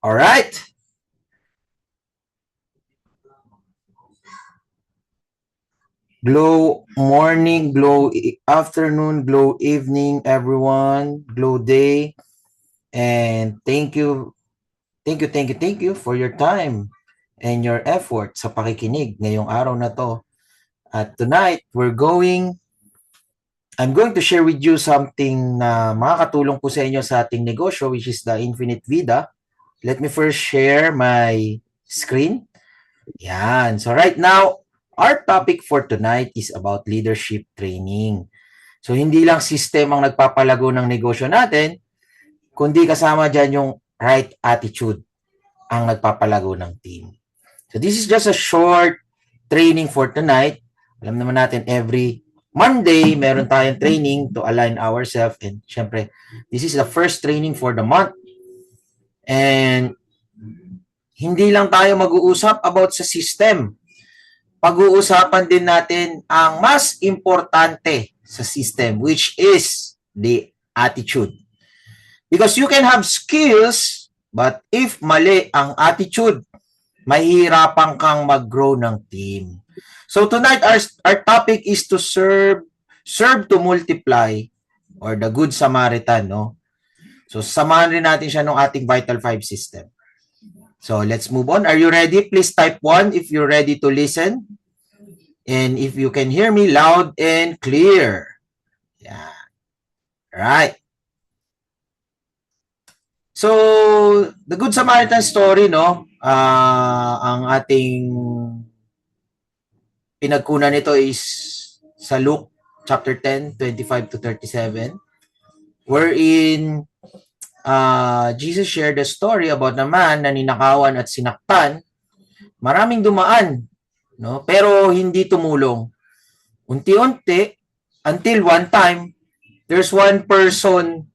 All right. Glow morning, glow afternoon, glow evening, everyone. Glow day. And thank you for your time and your effort sa pakikinig ngayong araw na to. At tonight, I'm going to share with you something na makakatulong po sa inyo sa ating negosyo, which is the Infinite Vida. Let me first share my screen. Yan. So right now, our topic for tonight is about leadership training. So hindi lang system ang nagpapalago ng negosyo natin, kundi kasama dyan yung right attitude ang nagpapalago ng team. So this is just a short training for tonight. Alam naman natin every Monday, meron tayong training to align ourselves. And syempre, this is the first training for the month. And hindi lang tayo mag-uusap about sa system. Pag-uusapan din natin ang mas importante sa system, which is the attitude. Because you can have skills, but if mali ang attitude, mahihirapan kang mag-grow ng team. So tonight, our topic is to serve to multiply, or the Good Samaritan, no? So samahan rin natin siya ng ating Vital 5 system. So let's move on. Are you ready? Please type 1 if you're ready to listen. And if you can hear me loud and clear. Yeah. Right. So, the Good Samaritan story, no? Ang ating pinagkunan nito is sa Luke chapter 10, 25 to 37, wherein Jesus shared a story about a man na ninakawan at sinaktan. Maraming dumaan, no? Pero hindi tumulong. Unti-unti, until one time, there's one person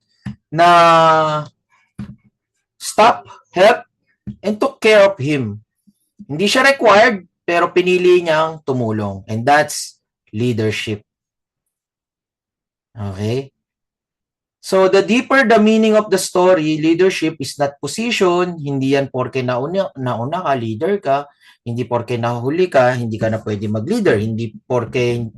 na stop, help, and took care of him. Hindi siya required, pero pinili niyang tumulong. And that's leadership. Okay? So, the deeper the meaning of the story, leadership is not position. Hindi yan porke nauna ka, leader ka. Hindi porke nahuli ka, hindi ka na pwede mag-leader. Hindi porke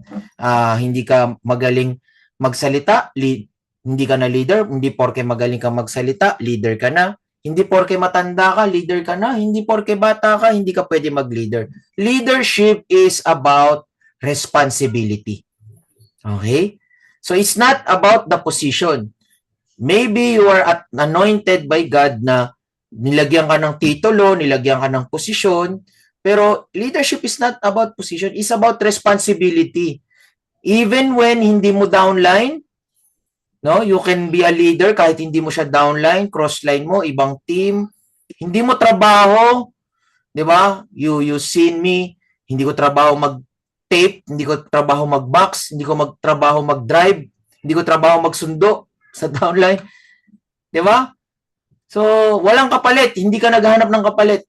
hindi ka magaling magsalita, hindi ka na leader. Hindi porke magaling ka magsalita, leader ka na. Hindi porke matanda ka, leader ka na. Hindi porke bata ka, hindi ka pwede mag-leader. Leadership is about responsibility. Okay? So it's not about the position. Maybe you are anointed by God na nilagyan ka ng titulo, nilagyan ka ng posisyon, pero leadership is not about position, it's about responsibility. Even when hindi mo downline, no, you can be a leader kahit hindi mo siya downline, crossline mo, ibang team, hindi mo trabaho, 'di ba? You seen me, hindi ko trabaho mag-tape, hindi ko trabaho mag-box, hindi ko magtrabaho mag-drive, hindi ko trabaho magsundo sa downline, 'di ba? So, walang kapalit, hindi ka naghahanap ng kapalit.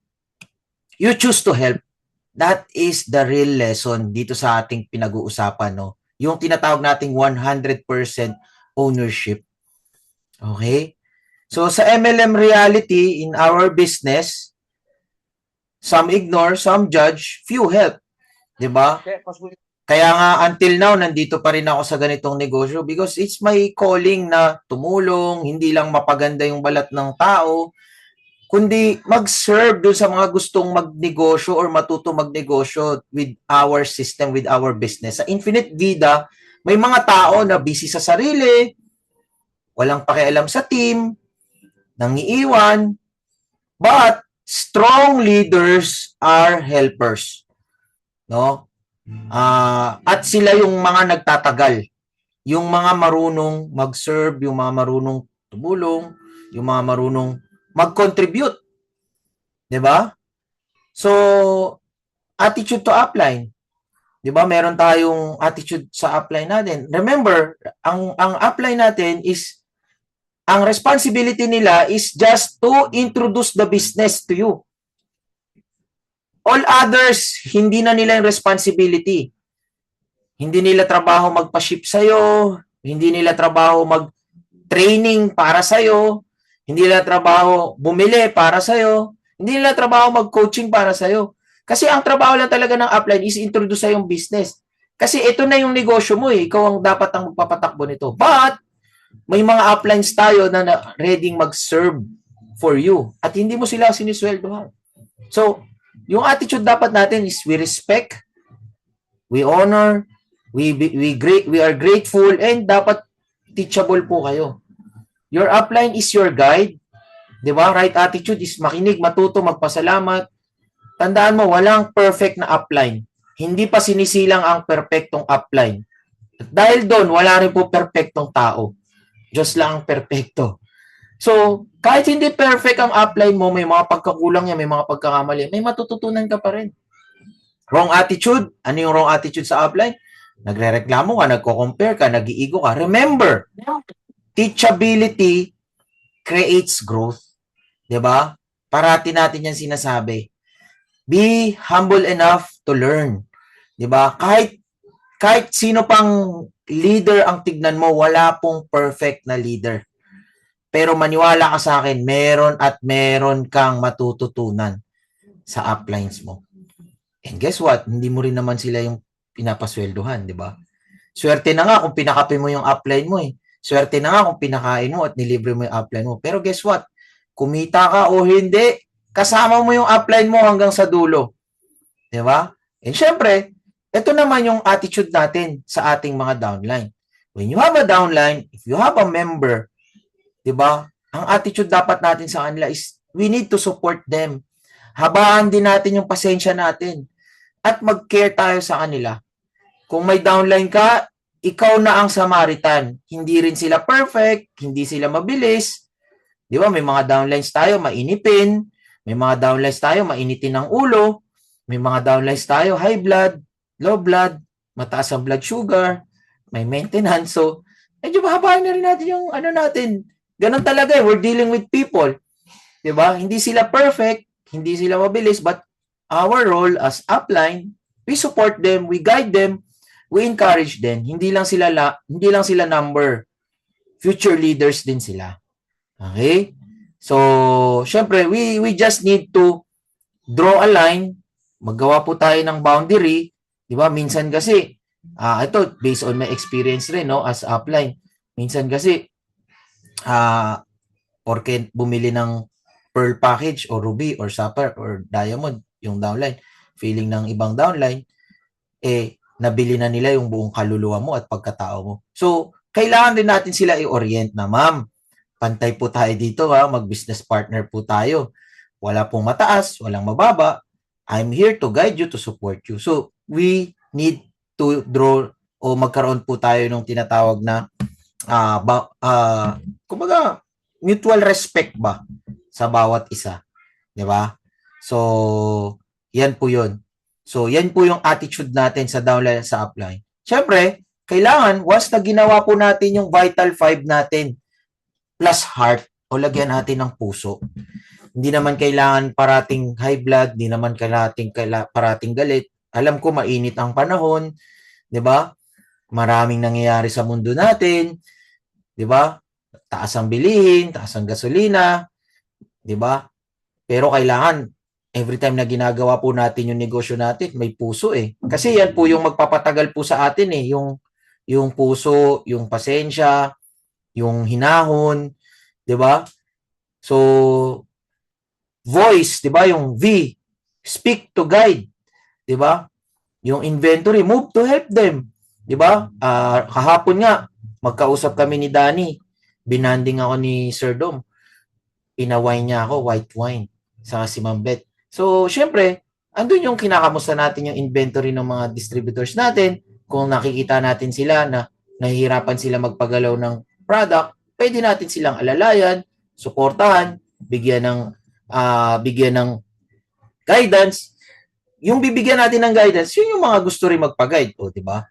You choose to help. That is the real lesson dito sa ating pinag-uusapan, no? Yung tinatawag nating 100% ownership. Okay? So, sa MLM reality, in our business, some ignore, some judge, few help. Diba? Kaya nga, until now, nandito pa rin ako sa ganitong negosyo because it's my calling na tumulong, hindi lang mapaganda yung balat ng tao, kundi mag-serve doon sa mga gustong magnegosyo or matuto magnegosyo with our system, with our business. Sa Infinite Vida, may mga tao na busy sa sarili, walang pakialam sa team, nangiiwan, but strong leaders are helpers. No? At sila yung mga nagtatagal. Yung mga marunong mag-serve, yung mga marunong tumulong, yung mga marunong mag-contribute. 'Di ba? So, attitude to upline. 'Di ba? Meron tayong attitude sa upline natin. Remember, ang upline natin is ang responsibility nila is just to introduce the business to you. All others, hindi na nila yung responsibility. Hindi nila trabaho magpa-ship sa'yo, hindi nila trabaho mag-training para sa'yo, Hindi nila trabaho bumili para sa'yo. Hindi nila trabaho mag-coaching para sa'yo. Kasi ang trabaho lang talaga ng upline is introduce sa yung business. Kasi ito na yung negosyo mo eh. Ikaw ang dapat ang magpapatakbo nito. But, may mga uplines tayo na ready mag-serve for you. At hindi mo sila sinisweldohan. So, yung attitude dapat natin is we respect, we honor, we are grateful, and dapat teachable po kayo. Your upline is your guide. Di ba? Right attitude is makinig, matuto, magpasalamat. Tandaan mo, walang perfect na upline. Hindi pa sinisilang ang perfectong upline. At dahil doon, wala rin po perfectong tao. Diyos lang ang perfecto. So, kahit hindi perfect ang upline mo, may mga pagkakulang niya, may mga pagkakamali, may matututunan ka pa rin. Wrong attitude. Ano yung wrong attitude sa upline? Nagre-reklamo ka, nagko-compare ka, nag-iigo ka. Remember, teachability creates growth. Diba? Parati natin yan sinasabi. Be humble enough to learn. Diba? Kahit sino pang leader ang tignan mo, wala pong perfect na leader. Pero maniwala ka sa akin, meron at meron kang matututunan sa uplines mo. And guess what? Hindi mo rin naman sila yung pinapasweldohan, di ba? Swerte na nga kung pinakape mo yung upline mo eh. Swerte na nga kung pinakain mo at nilibre mo yung upline mo. Pero guess what? Kumita ka o hindi, kasama mo yung upline mo hanggang sa dulo. Di ba? And syempre, ito naman yung attitude natin sa ating mga downline. When you have a downline, if you have a member, di ba? Ang attitude dapat natin sa kanila is we need to support them. Habaan din natin yung pasensya natin at mag-care tayo sa kanila. Kung may downline ka, ikaw na ang Samaritan. Hindi rin sila perfect, hindi sila mabilis. Di ba? May mga downlines tayo, mainipin. May mga downlines tayo, mainitin ang ulo. May mga downlines tayo, high blood, low blood, mataas ang blood sugar, may maintenance. So, medyo mahabaan na rin natin yung ano natin. Ganun talaga eh. We're dealing with people. Diba? Hindi sila perfect, hindi sila mabilis, but our role as upline, we support them, we guide them, we encourage them. Hindi lang sila number. Future leaders din sila. Okay? So, syempre, we just need to draw a line, maggawa po tayo ng boundary, di ba? Minsan kasi, ito, based on my experience rin, no, as upline, minsan kasi, porke bumili ng pearl package o ruby or sapphire or diamond, yung downline, feeling ng ibang downline, nabili na nila yung buong kaluluwa mo at pagkatao mo. So, kailangan din natin sila i-orient na, ma'am, pantay po tayo dito, mag-business partner po tayo. Wala pong mataas, walang mababa. I'm here to guide you, to support you. So, we need to draw o magkaroon po tayo ng tinatawag na kumbaga, mutual respect ba sa bawat isa. Di ba? So, yan po yun. So, yan po yung attitude natin sa downline sa upline. Siyempre, kailangan, once na ginawa po natin yung vital 5 natin, plus heart, o lagyan natin ng puso. Hindi naman kailangan parating high blood, hindi naman parating galit. Alam ko mainit ang panahon, 'di ba? Maraming nangyayari sa mundo natin, 'di ba? Taas ang bilihin, taas ang gasolina, 'di ba? Pero kailangan every time na ginagawa po natin yung negosyo natin, may puso eh. Kasi yan po yung magpapatagal po sa atin eh, yung puso, yung pasensya, yung hinahon, 'di ba? So voice, 'di ba? Yung V, speak to guide, 'di ba? Yung inventory, move to help them, 'di ba? Kahapon nga magkausap kami ni Danny. Binanding ako ni Sir Dom. Pinawine niya ako white wine sa si Ma'am Beth. So, syempre, andun yung kinakamusta natin yung inventory ng mga distributors natin. Kung nakikita natin sila na nahihirapan sila magpagalaw ng product, pwede natin silang alalayan, suportahan, bigyan ng guidance. Yung bibigyan natin ng guidance, yun yung mga gusto rin magpa-guide, o, di ba?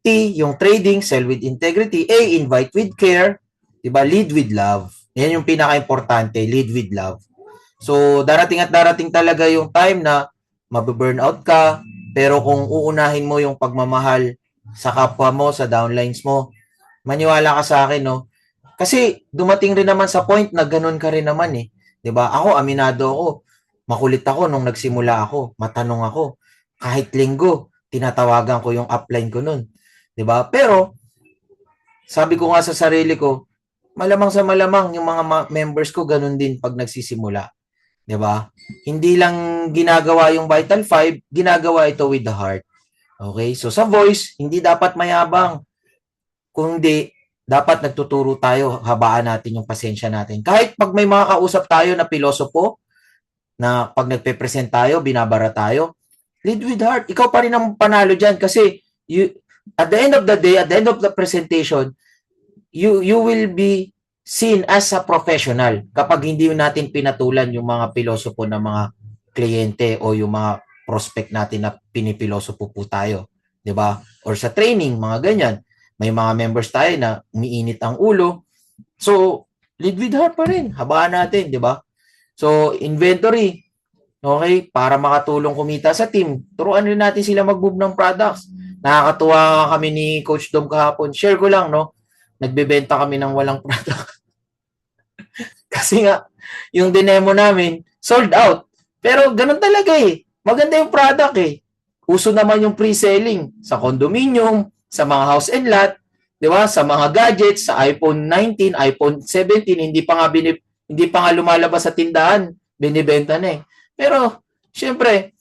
T, yung trading, sell with integrity. A, invite with care, di ba? Lead with love. Yan yung pinaka-importante, lead with love. So, darating at darating talaga yung time na mabe-burnout ka, pero kung uunahin mo yung pagmamahal sa kapwa mo, sa downlines mo, maniwala ka sa akin, no? Kasi dumating rin naman sa point na ganun ka rin naman eh. 'Di ba? Ako, aminado ako. Makulit ako nung nagsimula ako. Matanong ako. Kahit linggo, tinatawagan ko yung upline ko nun. 'Di ba? Pero sabi ko nga sa sarili ko, malamang sa malamang yung mga members ko ganun din pag nagsisimula. 'Di ba? Hindi lang ginagawa yung Vital 5, ginagawa ito with the heart. Okay? So sa voice, hindi dapat mayabang. Kundi dapat nagtuturo tayo, habaan natin yung pasensya natin. Kahit pag may mga kausap tayo na pilosopo, na pag nagpe-present tayo, binabara tayo, lead with heart. Ikaw pa rin ang panalo dyan kasi at the end of the day, at the end of the presentation, you will be seen as a professional kapag hindi natin pinatulan yung mga pilosopo ng mga kliyente o yung mga prospect natin na pinipilosopo po tayo. 'Di ba? Or sa training, mga ganyan. May mga members tayo na umiinit ang ulo. So, lead with heart pa rin. Habaan natin, 'di ba? So, inventory. Okay, para makatulong kumita sa team. Turuan rin natin sila mag-move ng products. Nakakatuwa kami ni Coach Dom kahapon. Share ko lang, no? Nagbebenta kami ng walang product. Kasi nga, yung dinemo namin, sold out. Pero ganun talaga eh. Maganda yung product eh. Uso naman yung pre-selling sa condominium, sa mga house and lot, 'di ba? Sa mga gadgets, sa iPhone 19, iPhone 17, hindi pa nga lumalabas sa tindahan, binibenta na eh. Pero syempre,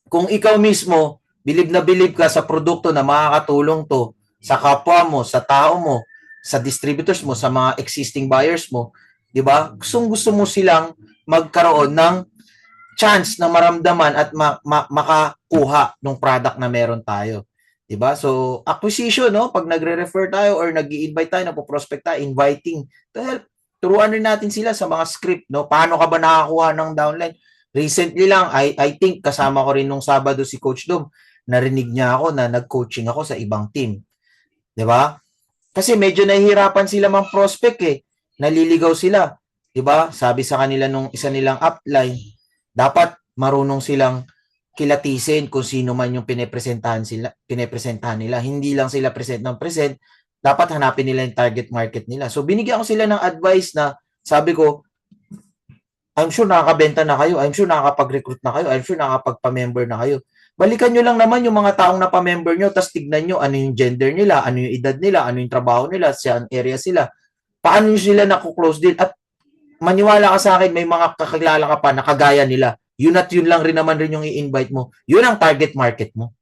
kung ikaw mismo bilib ka sa produkto na makakatulong to sa kapwa mo, sa tao mo, sa distributors mo, sa mga existing buyers mo, 'di ba? Gusto mo silang magkaroon ng chance na maramdaman at makakuha ng product na meron tayo. 'Di ba? So, acquisition, no? Pag nagre-refer tayo or nag-i-invite tayo, nagpo-prospect tayo, inviting to help. Turuan rin natin sila sa mga script, no? Paano ka ba nakakuha ng downline? Recently lang, I think kasama ko rin nung Sabado si Coach Dom. Narinig niya ako na nag-coaching ako sa ibang team. 'Di ba? Kasi medyo nahihirapan sila mang prospect eh. Naliligaw sila. 'Di ba? Sabi sa kanila nung isa nilang upline, dapat marunong silang kilatisin kung sino man yung pinepresentahan nila. Hindi lang sila present ng present, dapat hanapin nila yung target market nila. So binigyan ko sila ng advice na sabi ko, I'm sure nakakabenta na kayo, I'm sure nakakapag-recruit na kayo, I'm sure nakakapagpa-member na kayo. Balikan nyo lang naman yung mga taong napamember nyo, tapos tignan nyo ano yung gender nila, ano yung edad nila, ano yung trabaho nila, saan area sila. Paano nyo sila naku-close deal? At maniwala ka sa akin, may mga kakilala ka pa na kagaya nila. Yun at yun lang rin naman rin yung i-invite mo. Yun ang target market mo.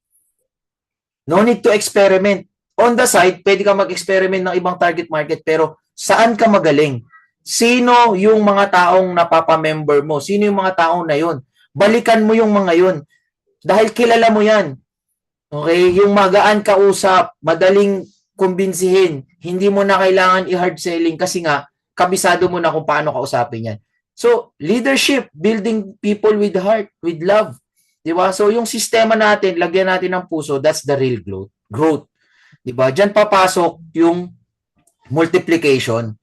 No need to experiment. On the side, pwede ka mag-experiment ng ibang target market, pero saan ka magaling? Sino yung mga taong napapamember mo? Sino yung mga taong na yun? Balikan mo yung mga yun. Dahil kilala mo yan. Okay? Yung magaan kausap, madaling kumbinsihin. Hindi mo na kailangan i-hard selling kasi nga, kabisado mo na kung paano kausapin yan. So, leadership, building people with heart, with love. Diba? So, yung sistema natin, lagyan natin ng puso, that's the real growth. Diba? Diyan papasok yung multiplication.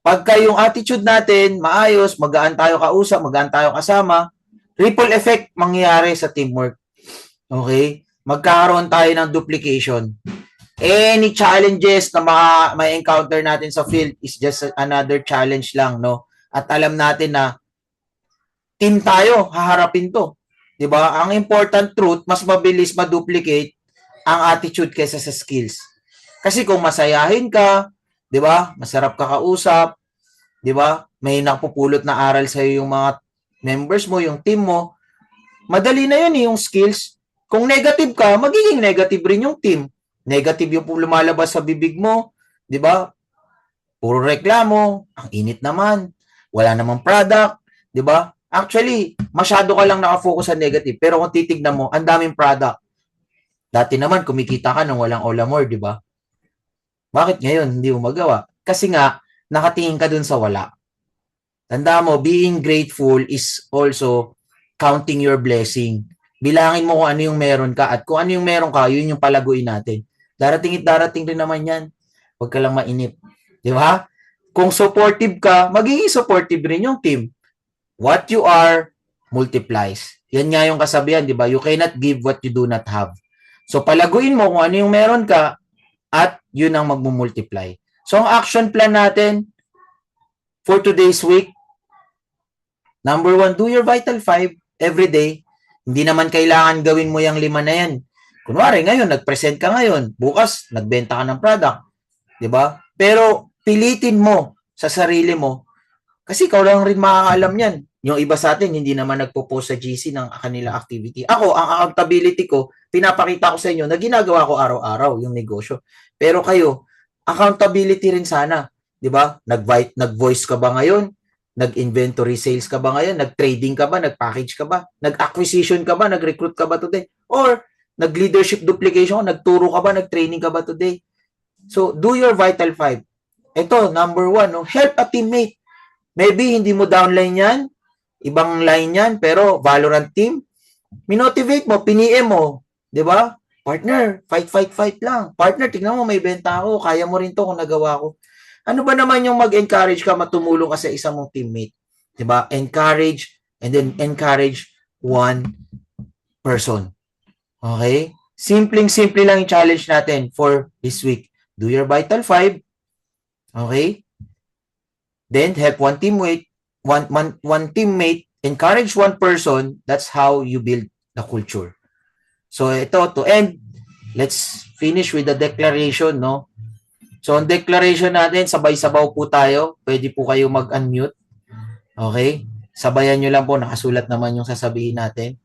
Pagka yung attitude natin, maayos, magaan tayo kausap, magaan tayo kasama, ripple effect mangyayari sa teamwork. Okay? Magkakaroon tayo ng duplication. Any challenges na may encounter natin sa field is just another challenge lang, no? At alam natin na team tayo, haharapin to. 'Di ba? Ang important truth, mas mabilis ma-duplicate ang attitude kaysa sa skills. Kasi kung masayahin ka, 'di ba? Masarap ka kausap, 'di ba? May napupulot na aral sa iyo yung mga members mo, yung team mo. Madali na 'yun yung skills. Kung negative ka, magiging negative rin yung team. Negative yung lumalabas sa bibig mo, 'di ba? Puro reklamo, ang init naman, wala namang product, 'di ba? Actually, masyado ka lang nakafocus sa negative, pero kung titignan mo, ang daming product. Dati naman kumikita ka nang walang olamor, 'di ba? Bakit ngayon hindi mo magawa? Kasi nga nakatingin ka dun sa wala. Tanda mo, being grateful is also counting your blessing. Bilangin mo kung ano yung meron ka at kung ano yung meron ka, yun yung palaguin natin. Darating at darating rin naman yan. Huwag ka lang mainip. Di ba? Kung supportive ka, magiging supportive rin yung team. What you are multiplies. Yan nga yung kasabihan, di ba? You cannot give what you do not have. So palaguin mo kung ano yung meron ka at yun ang magmumultiply. So, ang action plan natin for today's week, number 1, do your Vital 5 every day. Hindi naman kailangan gawin mo yung 5 na yan. Kunwari, ngayon, nag-present ka ngayon. Bukas, nagbenta ka ng product. Diba? Pero, pilitin mo sa sarili mo. Kasi ikaw lang rin makakaalam yan. Yung iba sa atin, hindi naman nagpo-post sa GC ng kanila activity. Ako, ang accountability ko, pinapakita ko sa inyo na ginagawa ko araw-araw yung negosyo. Pero kayo, accountability rin sana. Diba? Nag-voice ka ba ngayon? Nag-inventory sales ka ba ngayon? Nag-trading ka ba? Nag-package ka ba? Nag-acquisition ka ba? Nag-recruit ka ba today? Or, nag-leadership duplication, nagturo ka ba? Nag-training ka ba today? So, do your Vital 5. Ito, number 1, no? Help a teammate. Maybe hindi mo downline yan, ibang line yan, pero Valorant team, minotivate mo, piniem mo, di ba? Partner, fight lang. Partner, tignan mo, may benta ako, kaya mo rin to kung nagawa ko. Ano ba naman yung mag-encourage ka, matumulong ka sa isang mong teammate? Di ba? Encourage, and then encourage one person. Okay? Simpleng-simple lang yung challenge natin for this week. Do your Vital 5. Okay? Then help one teammate, one teammate, encourage one person. That's how you build the culture. So ito, to end, let's finish with the declaration, no? So ang declaration natin, sabay-sabaw po tayo. Pwede po kayo mag-unmute. Okay? Sabayan nyo lang po, nakasulat naman yung sasabihin natin.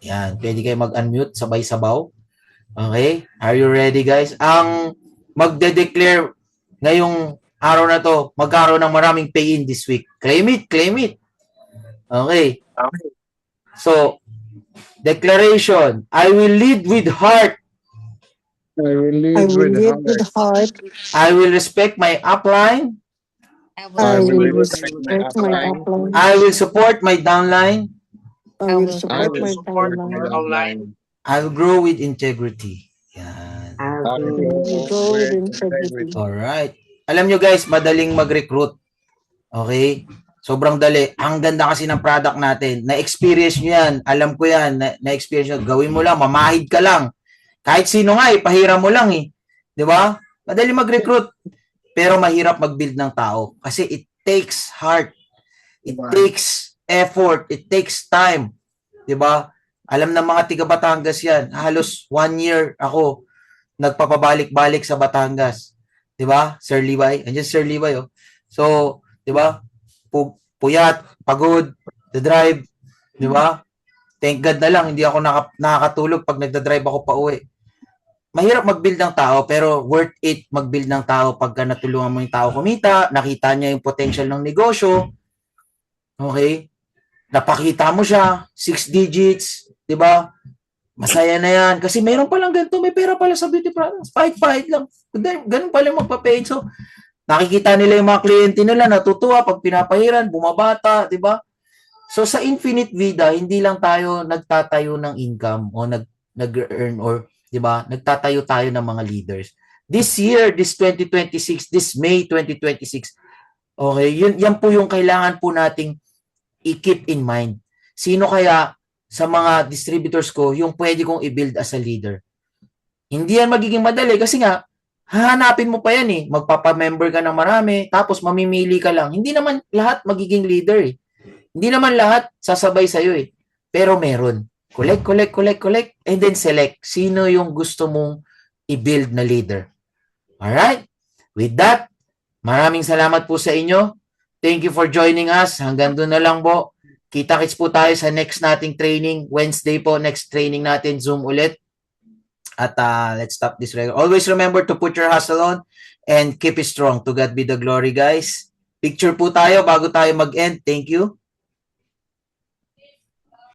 Yan, pwede kayo mag-unmute, sabay-sabaw. Okay? Are you ready, guys? Ang magde-declare ngayong araw na to, magkaroon ng maraming pay-in this week. Claim it. Okay. So, declaration. I will lead with heart. I will lead with heart. I will respect my upline. I will respect my upline. I will support my downline. I will support my downline. I will grow with integrity. Yan. I will grow with integrity. Alright. Alam nyo guys, madaling mag-recruit. Okay? Sobrang dali. Ang ganda kasi ng product natin. Na-experience nyo yan. Alam ko yan. Na-experience nyo. Gawin mo lang. Mamahid ka lang. Kahit sino nga, ipahiram mo lang eh. Di ba? Madali mag-recruit. Pero mahirap mag-build ng tao. Kasi it takes heart. It takes effort. It takes time. Di ba? Alam ng mga tiga Batangas yan. Halos 1 year ako nagpapabalik-balik sa Batangas. 'Di ba? Sir Liway, andiyan Sir Liway oh. So, 'di ba? Puyat, pagod, the drive, 'di ba? Thank God na lang hindi ako nakakatulog pag nagda-drive ako pauwi. Mahirap mag-build ng tao pero worth it mag-build ng tao pagka natulungan mo yung tao kumita, nakita niya yung potential ng negosyo. Okay? Napakita mo siya, 6 digits, 'di ba? Masaya na yan. Kasi mayroon palang ganito, may pera pala sa beauty products. Fight lang. Ganun pala magpa-paid. So, nakikita nila yung mga kliyente nila, natutuwa pag pinapahiran, bumabata, di ba? So, sa Infinite Vida, hindi lang tayo nagtatayo ng income o nag-earn or, di ba, nagtatayo tayo ng mga leaders. This year, this 2026, this May 2026, okay, yan po yung kailangan po nating i-keep in mind. Sino kaya sa mga distributors ko, yung pwede kong i-build as a leader. Hindi yan magiging madali kasi nga, hahanapin mo pa yan eh. Magpapamember ka ng marami, tapos mamimili ka lang. Hindi naman lahat magiging leader eh. Hindi naman lahat sasabay sa'yo eh. Pero meron. Collect, and then select. Sino yung gusto mong i-build na leader. Alright? With that, maraming salamat po sa inyo. Thank you for joining us. Hanggang doon na lang po. Kita-kits po tayo sa next nating training. Wednesday po, next training natin. Zoom ulit. At let's stop this record. Always remember to put your hustle on and keep it strong. To God be the glory, guys. Picture po tayo bago tayo mag-end. Thank you.